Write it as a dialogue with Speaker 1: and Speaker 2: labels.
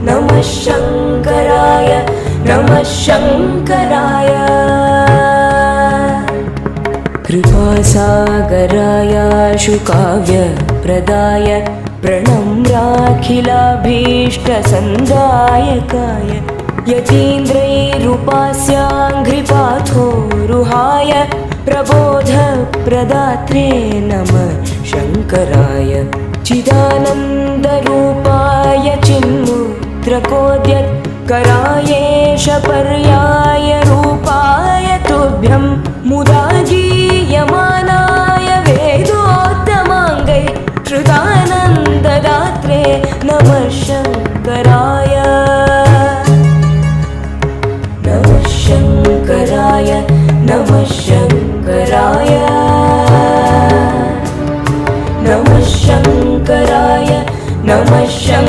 Speaker 1: नमः शङ्कराय नमः शङ्कराय कृपासागराय शुकाव्यप्रदाय प्रणम्राखिलाभीष्टसन्दायकाय यतीन्द्रैरुपास्याङ्घ्रिपाथोरुहाय प्रबोधप्रदात्रे नमः शङ्कराय चिदानन्दरूपाय चिन्मुद्रकोद्यत्करायेश पर्याय रूपाय तुभ्यं मुदा गीयमानाय वेदोत्तमाङ्गै श्रुतानन्ददात्रे नमः शङ्कराय नमः शङ्कराय नमः शङ्कराय नमः शङ्कराय नमः शङ्कराय।